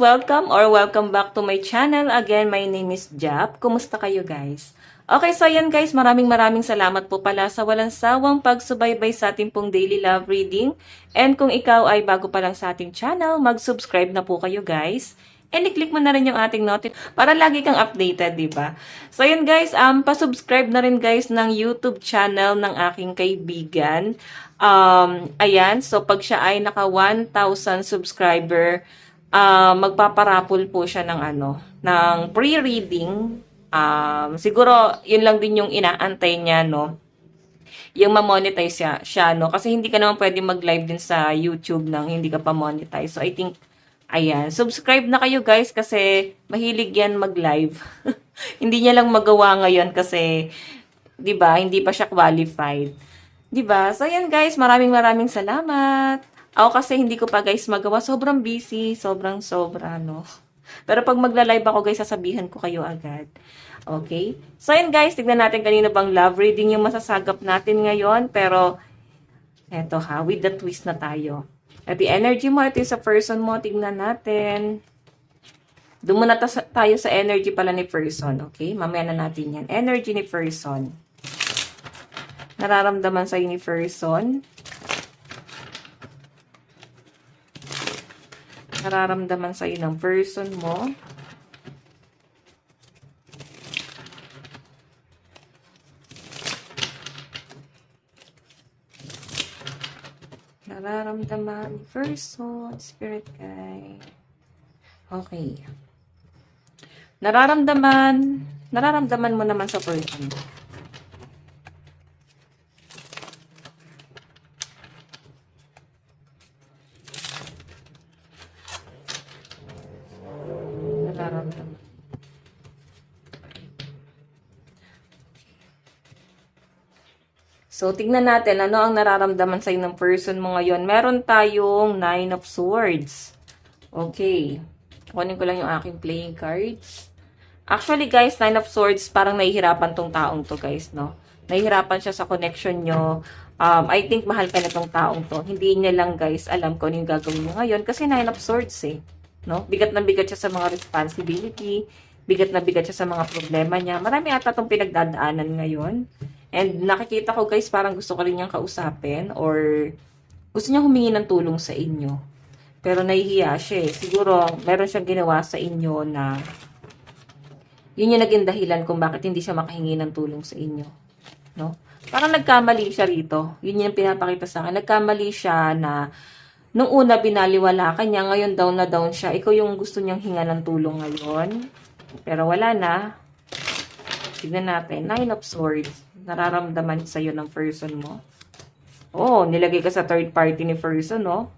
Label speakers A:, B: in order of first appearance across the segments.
A: welcome or welcome back to my channel. Again, my name is Jap. Kumusta kayo guys? Okay, so yan guys, maraming salamat po pala sa walang sawang pagsubaybay sa ating pong daily love reading. And kung ikaw ay bago pa lang sa ating channel, mag-subscribe na po kayo guys. And i-click mo na rin yung ating notification para lagi kang updated, di ba? So yun guys, pa-subscribe na rin guys ng YouTube channel ng aking kaibigan. Ayan, so pag siya ay naka 1,000 subscriber, magpaparapol po siya ng ng pre-reading. Siguro yun lang din yung inaantay niya, no? Yung ma-monetize siya, no? Kasi hindi ka naman pwede mag-live din sa YouTube nang hindi ka pa monetize. So I think ayan, subscribe na kayo guys kasi mahilig yan mag-live. Hindi niya lang magawa ngayon kasi 'di ba, hindi pa siya qualified. 'Di ba? So ayan guys, maraming salamat. Ako kasi hindi ko pa guys magawa, sobrang busy, sobra no. Pero pag magla-live ako guys, sasabihan ko kayo agad. Okay? So ayan guys, tignan natin kanino bang love reading yung masasagap natin ngayon, pero eto ha, with the twist na tayo. At the energy mo, ito yung sa person mo, tignan natin. Doon muna tayo sa energy pala ni person, okay? Mamaya na natin yan. Energy ni person. Nararamdaman sa'yo ni person. Nararamdaman sa'yo ng person mo. Nararamdaman ni person, spirit guide. Okay. Nararamdaman mo naman sa person. Nararamdaman. So, tignan natin ano ang nararamdaman sa'yo ng person mo ngayon. Meron tayong 9 of Swords. Okay. Kunin ko lang yung aking playing cards. Actually, guys, 9 of Swords, parang nahihirapan tong taong to, guys, no? Nahihirapan siya sa connection nyo. I think mahal ka na tong taong to. Hindi niya lang, guys, alam kung ano yung gagawin mo ngayon. Kasi 9 of Swords, eh. No? Bigat na bigat siya sa mga responsibility. Bigat na bigat siya sa mga problema niya. Marami ata tong pinagdadaanan ngayon. And nakikita ko guys, parang gusto ko rin niyang kausapin or gusto niya humingi ng tulong sa inyo. Pero nahihiya siya eh. Siguro meron siyang ginawa sa inyo na yun yung naging dahilan kung bakit hindi siya makahingi ng tulong sa inyo. No? Parang nagkamali siya rito. Yun yung pinapakita sa akin. Nagkamali siya na nung una binaliwala ka niya, ngayon down na down siya. Ikaw yung gusto niyang hinga ng tulong ngayon. Pero wala na. Tignan natin. 9 of Swords. Nararamdaman sa'yo ng person mo. Oh, nilagay ka sa third party ni person, no?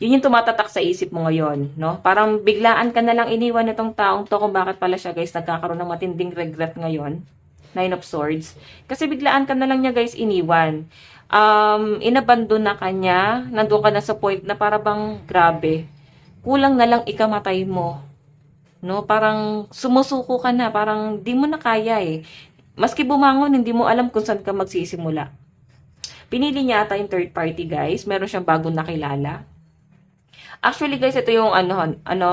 A: Yun yung tumatatak sa isip mo ngayon, no? Parang biglaan ka na lang iniwan itong taong to kung bakit pala siya, guys, nagkakaroon ng matinding regret ngayon. 9 of Swords. Kasi biglaan ka na lang niya, guys, iniwan. Inabandon na kanya. Nandun ka na sa point na para bang grabe. Kulang na lang ikamatay mo. No? Parang sumusuko ka na. Parang di mo na kaya eh. Maski bumangon, hindi mo alam kung saan ka magsisimula. Pinili niya ata yung third party, guys. Meron siyang bagong nakilala. Actually, guys, ito yung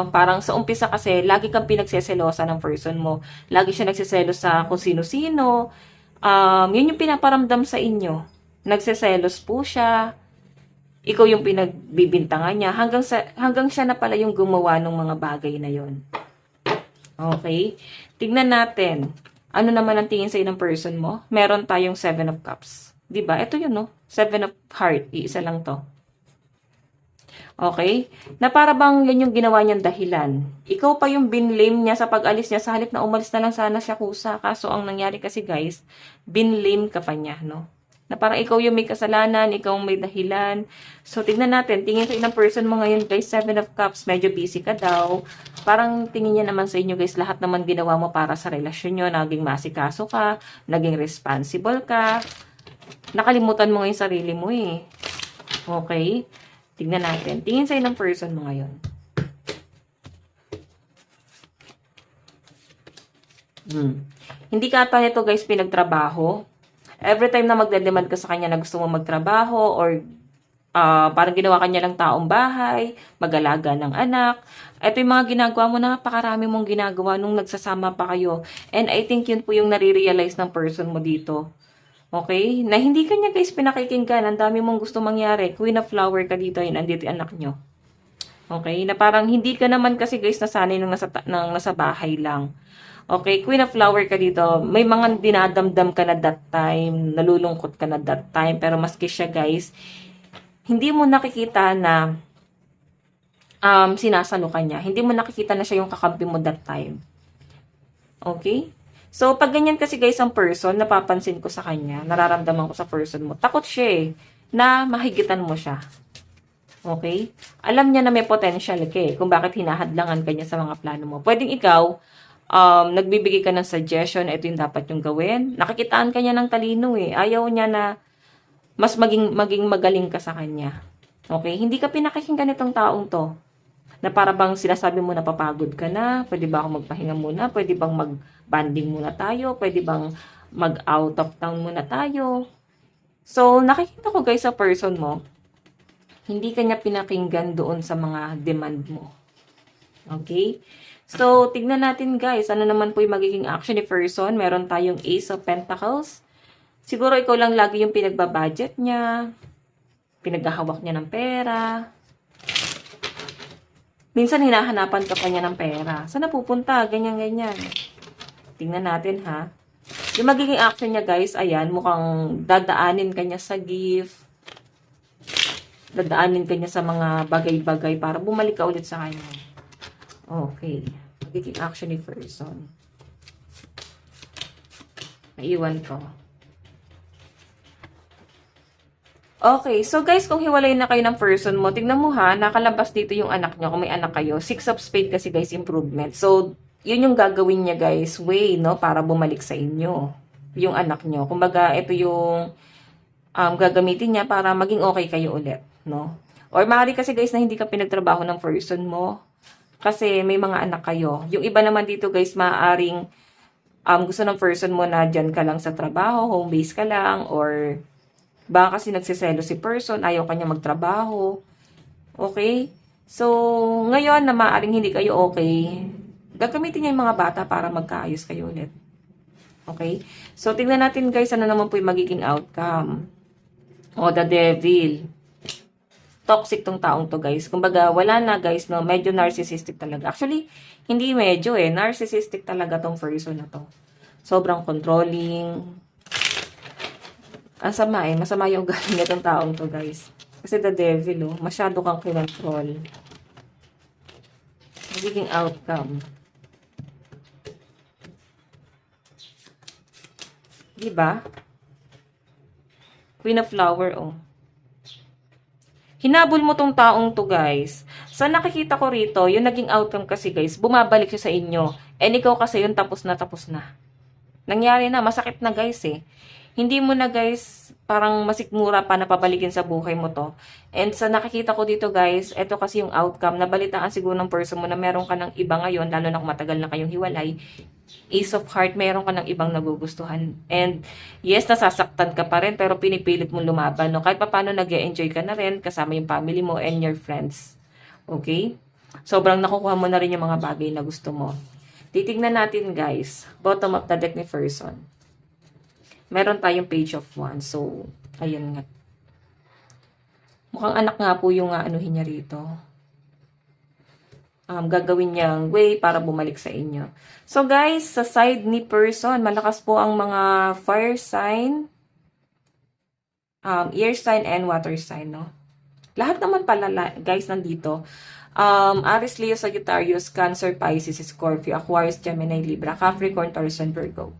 A: parang sa umpisa kasi, lagi kang pinagseselosa ng person mo. Lagi siya nagseselos sa kung sino-sino. Yun yung pinaparamdam sa inyo. Nagseselos po siya. Ikaw yung pinagbibintangan niya. Hanggang siya na pala yung gumawa ng mga bagay na yon. Okay? Tignan natin. Ano naman ang tingin sa'yo ng person mo? Meron tayong 7 of Cups. Diba? Ito yun, no? 7 of Heart. Iisa lang to. Okay? Na para bang yan yung ginawa niyang dahilan. Ikaw pa yung binlame niya sa pag-alis niya. Sa halip na umalis na lang sana siya kusa. Kaso ang nangyari kasi, guys, binlame ka pa niya, no? Na parang ikaw yung may kasalanan, ikaw may dahilan. So, tignan natin. Tingin sa ng person mo ngayon, guys, 7 of Cups. Medyo busy ka daw. Parang tingin niya naman sa inyo, guys, lahat naman ginawa mo para sa relasyon nyo. Naging masikaso ka, naging responsible ka. Nakalimutan mo ngayon sarili mo eh. Okay? Tignan natin. Tingin sa ng person mo ngayon. Hindi ka ata nito, guys, pinagtrabaho. Every time na magde-demand ka sa kanya na gusto mo magtrabaho or parang ginawa ka niya lang taong bahay, mag-alaga ng anak. Ito yung mga ginagawa mo, napakarami mong ginagawa nung nagsasama pa kayo. And I think yun po yung nare-realize ng person mo dito. Okay? Na hindi ka niya guys pinakikinggan. Ang dami mong gusto mangyari. Queen of Flower ka dito. Yun, andito yung anak nyo. Okay? Na parang hindi ka naman kasi guys nasanay nung nasa bahay lang. Okay? Queen of Flower ka dito. May mga dinadamdam ka na that time. Nalulungkot ka na that time. Pero maski siya guys, hindi mo nakikita na sinasalo ka niya. Hindi mo nakikita na siya yung kakampi mo that time. Okay? So, pag ganyan kasi guys ang person, napapansin ko sa kanya, nararamdaman ko sa person mo, takot siya na mahigitan mo siya. Okay? Alam niya na may potential kung bakit hinahadlangan ka niya sa mga plano mo. Pwedeng ikaw, nagbibigay ka ng suggestion, ito yung dapat yung gawin. Nakikitaan ka niya ng talino Ayaw niya na mas maging magaling ka sa kanya. Okay? Hindi ka pinakikinggan itong taong to. Na para bang sinasabi mo na papagod ka na, pwede ba ako magpahinga muna, pwede bang mag-banding muna tayo, pwede bang mag-out of town muna tayo. So, nakikita ko guys sa person mo, hindi ka niya pinakinggan doon sa mga demand mo. Okay? So, tignan natin guys, ano naman po yung magiging action ni person. Meron tayong Ace of Pentacles. Siguro ikaw lang lagi yung pinagbabudget niya, pinaghahawak niya ng pera. Minsan hinahanapan ka pa niya ng pera. Saan napupunta? Ganyan-ganyan. Tingnan natin ha. Yung magiging action niya guys, ayan, mukhang dadaanin ka niya sa gift. Dadaanin ka niya sa mga bagay-bagay para bumalik ka ulit sa kanya. Okay. Magiging action ni person. Naiwan ko. Okay, so guys, kung hiwalay na kayo ng person mo, tignan mo ha, nakalabas dito yung anak nyo, kung may anak kayo. 6 of spade kasi guys, improvement. So, yun yung gagawin niya guys, way, no, para bumalik sa inyo, yung anak nyo. Kumbaga, ito yung gagamitin niya para maging okay kayo ulit, no. Or maaari kasi guys na hindi ka pinagtrabaho ng person mo, kasi may mga anak kayo. Yung iba naman dito guys, maaaring gusto ng person mo na dyan ka lang sa trabaho, home base ka lang, or baka kasi nagsiselo si person, ayaw kanya magtrabaho. Okay? So, ngayon na maaaring hindi kayo okay, gagamitin niya yung mga bata para magkaayos kayo ulit. Okay? So, tingnan natin guys, ano naman po yung magiging outcome. O, the devil. Toxic tong taong to guys. Kumbaga, wala na guys, no? Medyo narcissistic talaga. Actually, hindi medyo narcissistic talaga tong person na to. Sobrang controlling. Ang sama masama yung ugali nitong taong to guys. Kasi the devil masyado kang kinontrol. Magiging outcome. Diba? Queen of Flower Hinabol mo tong taong to guys. Sa nakikita ko rito, yung naging outcome kasi guys, bumabalik siya sa inyo. And ikaw kasi yung tapos na. Nangyari na, masakit na guys Hindi mo na guys, parang masikmura pa na pabalikin sa buhay mo to. And sa nakikita ko dito guys, ito kasi yung outcome. Nabalitaan siguro ng person mo na meron ka ng iba ngayon, lalo na kung matagal na kayong hiwalay. Ace of Heart, meron ka ng ibang nagugustuhan. And yes, nasasaktan ka pa rin, pero pinipilit mong lumaban. No? Kahit paano nag-e-enjoy ka na rin, kasama yung family mo and your friends. Okay? Sobrang nakukuha mo na rin yung mga bagay na gusto mo. Titignan natin guys, bottom of the deck ni person. Meron tayong page of wands. So, ayun nga. Mukhang anak nga po yung anuhin niya rito. Gagawin niyang way para bumalik sa inyo. So, guys, sa side ni person, malakas po ang mga fire sign, air sign, and water sign, no? Lahat naman pala, guys, nandito. Aries, Leo, Sagittarius, Cancer, Pisces, Scorpio, Aquarius, Gemini, Libra, Capricorn, Taurus, and Virgo.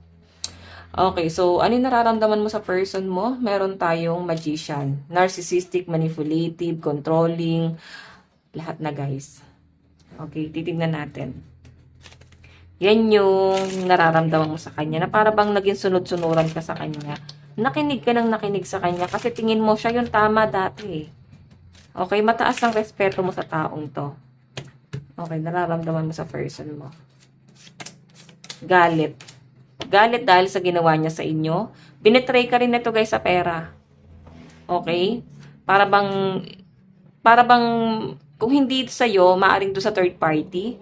A: Okay, so ano yung nararamdaman mo sa person mo? Meron tayong magician, narcissistic, manipulative, controlling, lahat na guys. Okay, titignan natin. Yan yung nararamdaman mo sa kanya, na para bang naging sunod-sunuran ka sa kanya. Nakinig ka ng nakinig sa kanya kasi tingin mo siya yung tama dati. Okay, mataas ang respeto mo sa taong to. Okay, nararamdaman mo sa person mo. Galit. Galit dahil sa ginawa niya sa inyo. Binetray ka rin nito guys sa pera. Okay? Para bang, para bang, kung hindi sa'yo, maaring doon sa third party,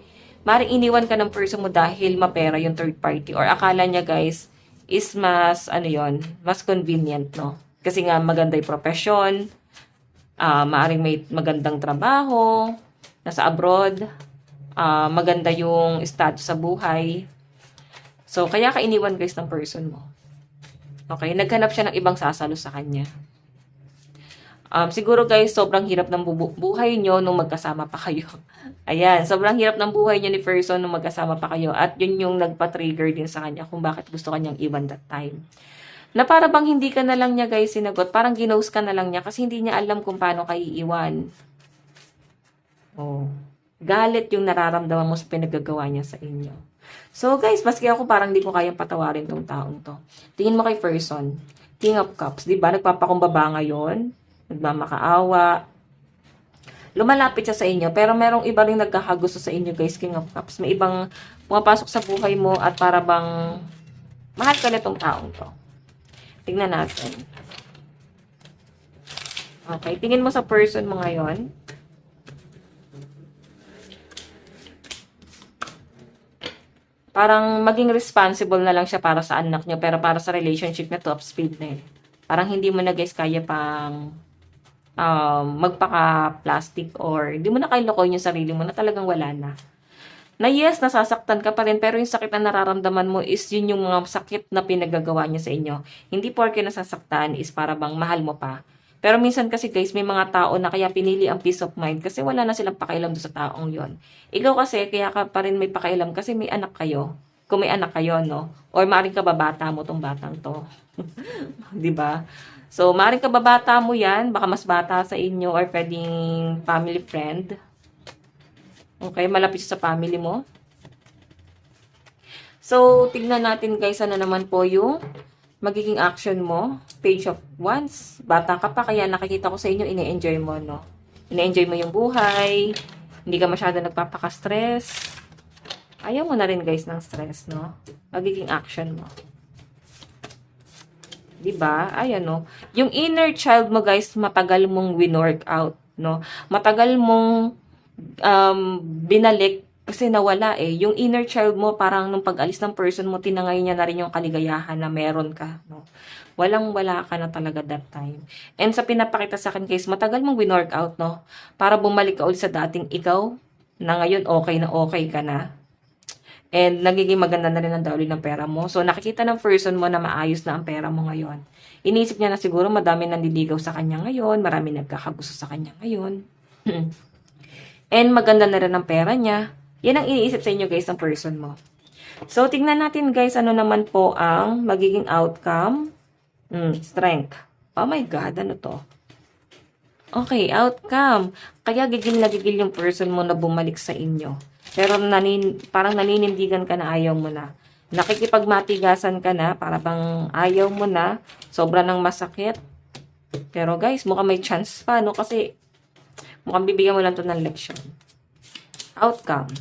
A: maaring iniwan ka ng person mo dahil mapera yung third party. Or akala niya guys, is mas, ano yon, mas convenient, no? Kasi nga maganda yung profession, maaring may magandang trabaho, nasa abroad, maganda yung status sa buhay. So, kaya ka iniwan guys ng person mo. Okay, naghanap siya ng ibang sasalo sa kanya. Siguro guys, sobrang hirap ng buhay nyo nung magkasama pa kayo. Ayan, sobrang hirap ng buhay nyo ni person nung magkasama pa kayo. At yun yung nagpa-trigger din sa kanya kung bakit gusto kanyang iwan that time. Na para bang hindi ka na lang niya guys sinagot, parang ginose ka na lang niya kasi hindi niya alam kung paano kayo iiwan. Oh, galit yung nararamdaman mo sa pinagagawa niya sa inyo. So guys, maski ako parang di ko kayang patawarin tong taong to. Tingin mo kay person, King of Cups, di ba? Nagpapakumbaba ngayon, nagmamakaawa, lumalapit siya sa inyo, pero merong iba rin nagkakagusto sa inyo guys, King of Cups. May ibang pumapasok sa buhay mo at para bang mahal ka na tong taong to. Tingnan natin. Okay, tingin mo sa person mo ngayon. Parang maging responsible na lang siya para sa anak niyo, pero para sa relationship na top speed na eh. Parang hindi mo na guys kaya pang magpaka-plastic or hindi mo na kaya lokohin yung sarili mo na talagang wala na. Na yes, nasasaktan ka pa rin, pero yung sakit na nararamdaman mo is yun yung mga sakit na pinagagawa niya sa inyo. Hindi porke nasasaktan is para bang mahal mo pa. Pero minsan kasi guys, may mga tao na kaya pinili ang peace of mind kasi wala na silang pakialam doon sa taong yon. Ikaw kasi, kaya ka pa rin may pakialam kasi may anak kayo. Kung may anak kayo, no? Or maaaring kababata mo tong batang to. 'Di ba? So, maaaring kababata mo yan, baka mas bata sa inyo or pwedeng family friend. Okay, malapit sa family mo. So, tignan natin guys, ano naman po yung magiging action mo. Page of Wands. Bata ka pa, kaya nakikita ko sa inyo, ine-enjoy mo, no? Ine-enjoy mo yung buhay. Hindi ka masyado nagpapaka-stress. Ayaw mo na rin guys ng stress, no? Magiging action mo. Diba? Ayan, no? Yung inner child mo guys, matagal mong winork out, no? Matagal mong binalik kasi nawala eh. Yung inner child mo, parang nung pag-alis ng person mo, tinangay niya na rin yung kaligayahan na meron ka, no? Walang-wala ka na talaga that time. And sa pinapakita sa akin guys, matagal mong winork out, no? Para bumalik ka ulit sa dating ikaw, na ngayon okay ka na. And nagiging maganda na rin ang daloy ng pera mo. So nakikita ng person mo na maayos na ang pera mo ngayon. Iniisip niya na siguro madami nandiligaw sa kanya ngayon, marami nagkakagusto sa kanya ngayon. And maganda na rin ang pera niya. Yan ang iniisip sa inyo guys ng person mo. So tingnan natin guys, ano naman po ang magiging outcome. Strength. Oh my God, ano to? Okay, outcome. Kaya gigil na gigil yung person mo na bumalik sa inyo. Pero parang naninindigan ka na ayaw mo na. Nakikipagmatigasan ka na, para bang ayaw mo na. Sobra ng masakit. Pero guys, mukhang may chance pa, no? Kasi mukhang bibigyan mo lang to ng leksyon. Outcome.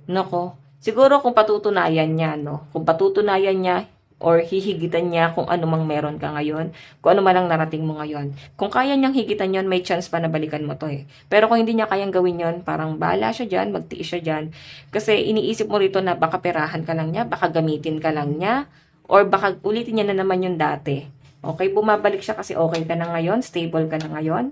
A: Nako. Siguro kung patutunayan niya, no? Kung patutunayan niya, or hihigitan niya kung ano mang meron ka ngayon, kung ano man ang narating mo ngayon. Kung kaya niyang higitan yon, may chance pa na balikan mo to eh. Pero kung hindi niya kayang gawin yon, parang bahala siya dyan, magtiis siya dyan. Kasi iniisip mo rito na baka perahan ka lang niya, baka gamitin ka lang niya, or baka ulitin niya na naman yung dati. Okay, bumabalik siya kasi okay ka na ngayon, stable ka na ngayon.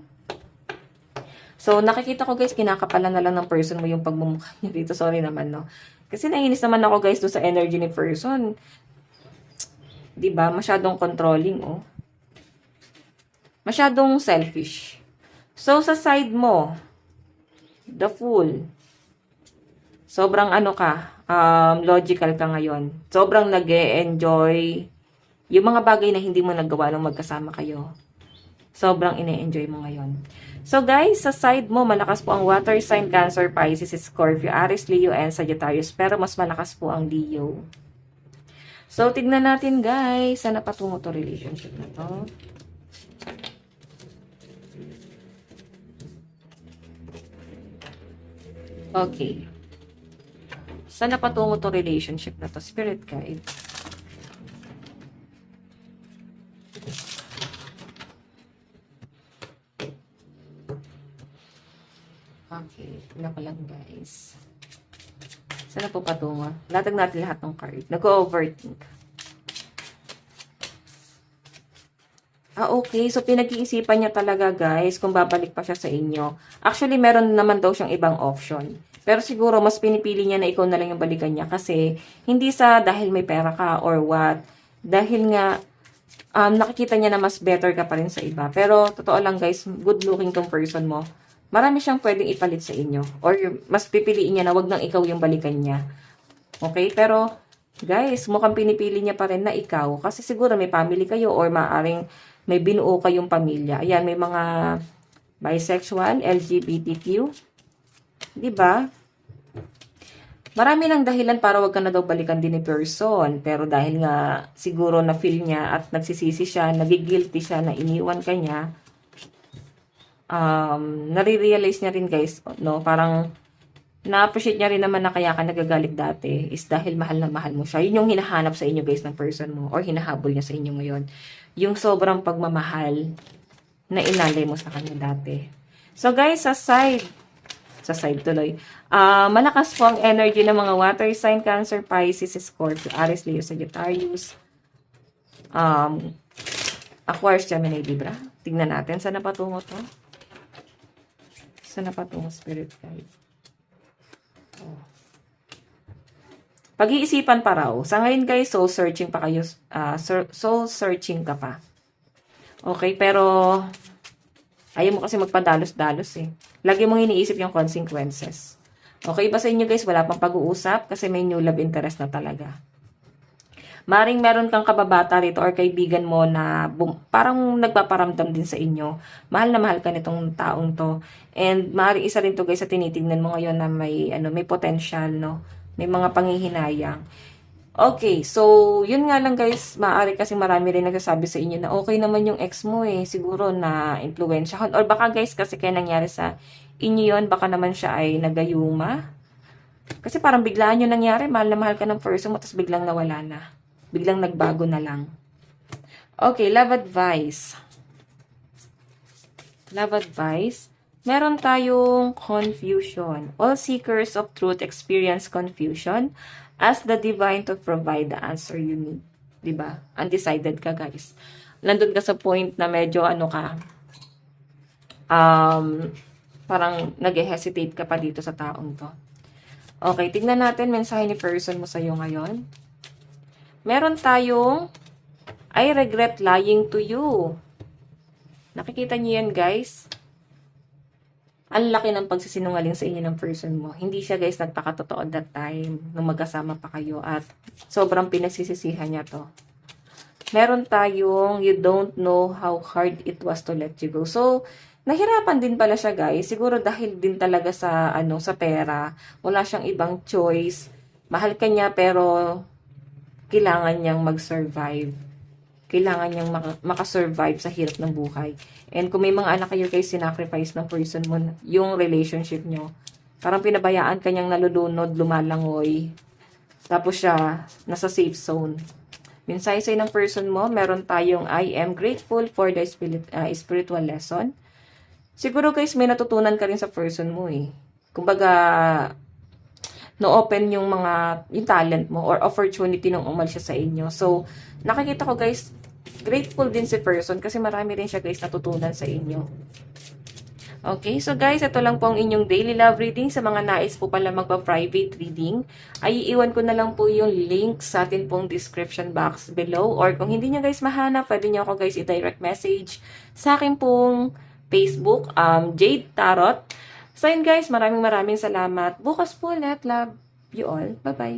A: So, nakikita ko guys, kinakapalan na lang ng person mo yung pagmumukha niya dito. Sorry naman, no? Kasi naiinis naman ako guys doon sa energy ni person. Diba? Masyadong controlling, oh. Masyadong selfish. So, sa side mo, the Fool. Sobrang ano ka, logical ka ngayon. Sobrang nag-e-enjoy yung mga bagay na hindi mo nagawa nung magkasama kayo. Sobrang ine-enjoy mo ngayon. So, guys, sa side mo, malakas po ang water sign, Cancer, Pisces, Scorpio, Aries, Leo, and Sagittarius. Pero mas malakas po ang Leo. So, tignan natin guys, saan napatungo to relationship na to. Okay. Saan napatungo to relationship na to? Spirit guide. Okay, tignan ko lang guys. Saan na po patungo? Latag natin lahat ng card. Nag-overthink. Okay. So, pinag-iisipan niya talaga, guys, kung babalik pa siya sa inyo. Actually, meron naman daw siyang ibang option. Pero siguro, mas pinipili niya na ikaw na lang yung balikan niya. Kasi, hindi sa dahil may pera ka or what. Dahil nga, nakikita niya na mas better ka pa rin sa iba. Pero, totoo lang, guys, good looking tong person mo. Marami siyang pwedeng ipalit sa inyo. Or, mas pipiliin niya na wag nang ikaw yung balikan niya. Okay? Pero, guys, mukhang pinipili niya pa rin na ikaw. Kasi siguro may family kayo or maaring may binuo kayong pamilya. Ayan, may mga bisexual, LGBTQ. Diba? Marami ng dahilan para wag ka na daw balikan din ni person. Pero dahil nga siguro na feel niya at nagsisisi siya, nagigilty siya na iniwan ka niya, nare-realize niya rin guys, no? Parang na-appreciate niya rin naman na kaya ka nagagalit dati is dahil mahal na mahal mo siya. Yun yung hinahanap sa inyo guys ng person mo or hinahabol niya sa inyo ngayon. Yung sobrang pagmamahal na inalay mo sa kanya dati. So guys, sa side tuloy, malakas po ang energy ng mga water sign, Cancer, Pisces, Scorpio, Aries, Leo, Sagittarius, Aquarius, Gemini, Libra. Tignan natin, saan na patungo to? Saan na patungo, Spirit Guide? Pag-iisipan pa raw. Sa ngayon guys, soul searching pa kayo. Soul searching ka pa. Okay, pero ayaw mo kasi magpadalos-dalos eh. Lagi mong iniisip yung consequences. Okay ba sa inyo guys? Wala pang pag-uusap kasi may new love interest na talaga. Maring meron kang kababata rito or kaibigan mo na parang nagpaparamdam din sa inyo. Mahal na mahal ka nitong taong to. And maring isa rin to guys sa tinitignan mo ngayon na may potential, no? May mga panghihinayang. Okay, so yun nga lang guys, maaari kasi marami rin nagsasabi sa inyo na okay naman yung ex mo eh. Siguro na influensyahan. Or baka guys kasi kaya nangyari sa inyo yun, baka naman siya ay nagayuma. Kasi parang biglaan yun nangyari, mahal na mahal ka ng person mo, tapos biglang nawala na. Biglang nagbago na lang. Okay, love advice. Love advice. Meron tayong confusion. All seekers of truth experience confusion. Ask the divine to provide the answer you need. Diba? Undecided ka, guys. Nandun ka sa point na medyo parang nag-hesitate ka pa dito sa taong to. Okay, tignan natin mensahe ni person mo sa'yo ngayon. Meron tayong I regret lying to you. Nakikita niyo yan, guys? Ang laki ng pagsisinungaling sa inyo ng person mo. Hindi siya guys nagpakatotoo that time nung magkasama pa kayo at sobrang pinagsisisihan niya to. Meron tayong you don't know how hard it was to let you go. So, nahirapan din pala siya guys. Siguro dahil din talaga sa sa pera. Wala siyang ibang choice. Mahal ka niya pero kailangan niyang mag-survive. Kailangan niyang makasurvive sa hirap ng buhay. And kung may mga anak kayo guys, sinacrifice ng person mo yung relationship nyo. Parang pinabayaan kanyang nalulunod, lumalangoy. Tapos siya, nasa safe zone. Mensahe sa'yo ng person mo, meron tayong I am grateful for the spiritual lesson. Siguro guys, may natutunan ka rin sa person mo eh. Kumbaga, no-open yung talent mo or opportunity nung umalis siya sa inyo. So, nakikita ko guys, grateful din si person kasi marami rin siya guys natutunan sa inyo. Okay, so guys, ito lang po ang inyong daily love reading. Sa mga nais po pala magpa-private reading, ay iiwan ko na lang po yung link sa atin pong description box below. Or kung hindi nyo guys mahanap, pwede nyo ako guys i-direct message sa akin pong Facebook, Jade Tarot. So yun guys, maraming salamat. Bukas po ulit. Love you all. Bye-bye.